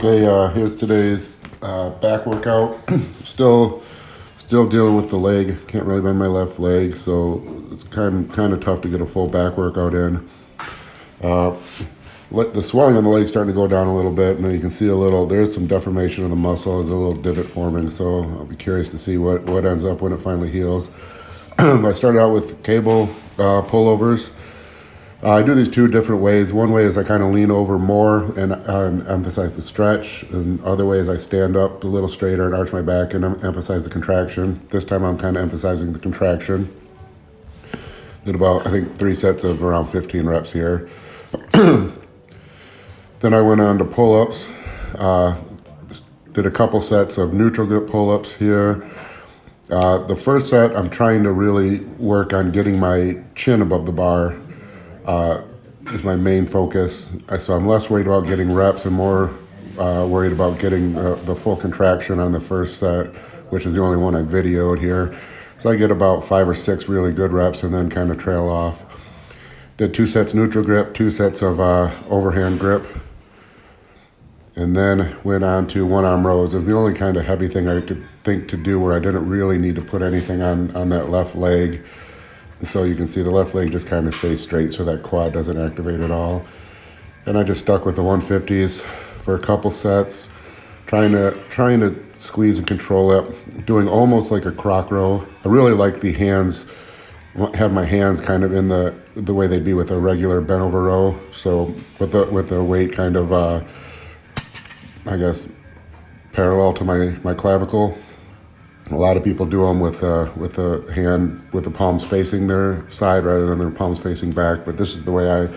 Okay, here's today's back workout. Still dealing with the leg. Can't really bend my left leg, so it's kind of tough to get a full back workout in. The swelling on the leg starting to go down a little bit, and you can see there's some deformation of the muscle. There's a little divot forming, so I'll be curious to see what ends up when it finally heals. I started out with cable pullovers. I do these two different ways. One way is I kind of lean over more and emphasize the stretch, and other way is I stand up a little straighter and arch my back and emphasize the contraction. This time I'm kind of emphasizing the contraction. Did about, I think, 3 sets of around 15 reps here. Then I went on to pull-ups. Did a couple sets of neutral grip pull-ups here. The first set, I'm trying to really work on getting my chin above the bar. Is my main focus. So I'm less worried about getting reps and more worried about getting the full contraction on the first set, which is the only one I videoed here. So I get about 5 or 6 really good reps and then kind of trail off. Did 2 sets neutral grip, 2 sets of overhand grip, and then went on to one arm rows. It was the only kind of heavy thing I could think to do where I didn't really need to put anything on that left leg. So you can see the left leg just kind of stays straight so that quad doesn't activate at all. And I just stuck with the 150s for a couple sets, trying to squeeze and control it, doing almost like a croc row. I really like the hands, have my hands kind of in the way they'd be with a regular bent over row. So with the weight kind of, I guess, parallel to my clavicle. A lot of people do them with the palms facing their side rather than their palms facing back. But this is the way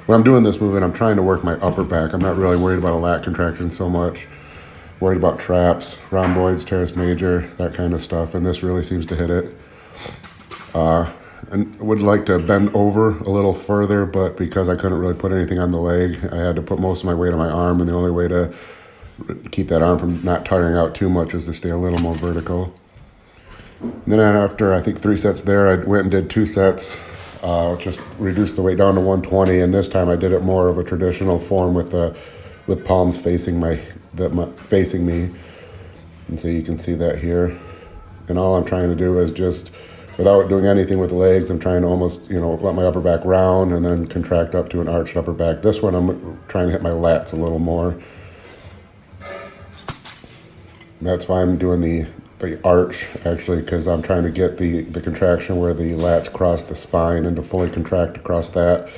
when I'm doing this movement, I'm trying to work my upper back. I'm not really worried about a lat contraction so much. Worried about traps, rhomboids, teres major, that kind of stuff. And this really seems to hit it. And would like to bend over a little further, but because I couldn't really put anything on the leg, I had to put most of my weight on my arm, and the only way to keep that arm from not tiring out too much is to stay a little more vertical. And then after, I think, 3 sets there, I went and did 2 sets, just reduced the weight down to 120, and this time I did it more of a traditional form with palms facing facing me. And so you can see that here. And all I'm trying to do is just, without doing anything with the legs, I'm trying to almost, let my upper back round and then contract up to an arched upper back. This one I'm trying to hit my lats a little more. That's why I'm doing the arch, actually, because I'm trying to get the contraction where the lats cross the spine, and to fully contract across that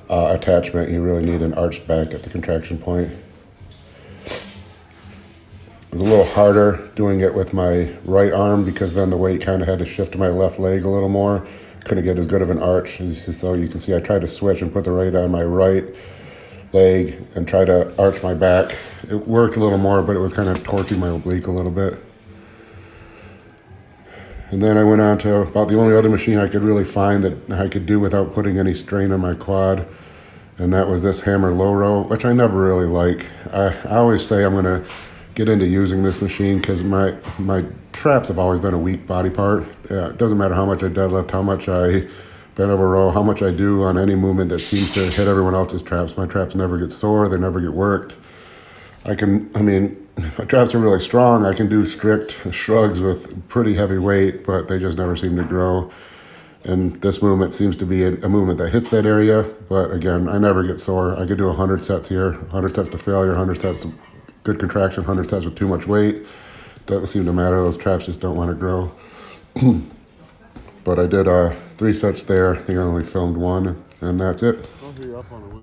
attachment, you really need an arched back at the contraction point. It was a little harder doing it with my right arm because then the weight kind of had to shift to my left leg a little more. Couldn't get as good of an arch. So you can see I tried to switch and put the weight on my right leg and try to arch my back. It worked a little more, but it was kind of torquing my oblique a little bit. And then I went on to about the only other machine I could really find that I could do without putting any strain on my quad, and that was this hammer low row, which I never really like. I always say I'm gonna get into using this machine because my traps have always been a weak body part. It doesn't matter how much I deadlift, how much I bend over row, how much I do on any movement that seems to hit everyone else's traps. My traps never get sore, they never get worked. My traps are really strong. I can do strict shrugs with pretty heavy weight, but they just never seem to grow. And this movement seems to be a movement that hits that area, but again, I never get sore. I could do 100 sets here, 100 sets to failure, 100 sets of good contraction, 100 sets with too much weight. Doesn't seem to matter. Those traps just don't want to grow. But I did 3 sets there. I think I only filmed 1, and that's it.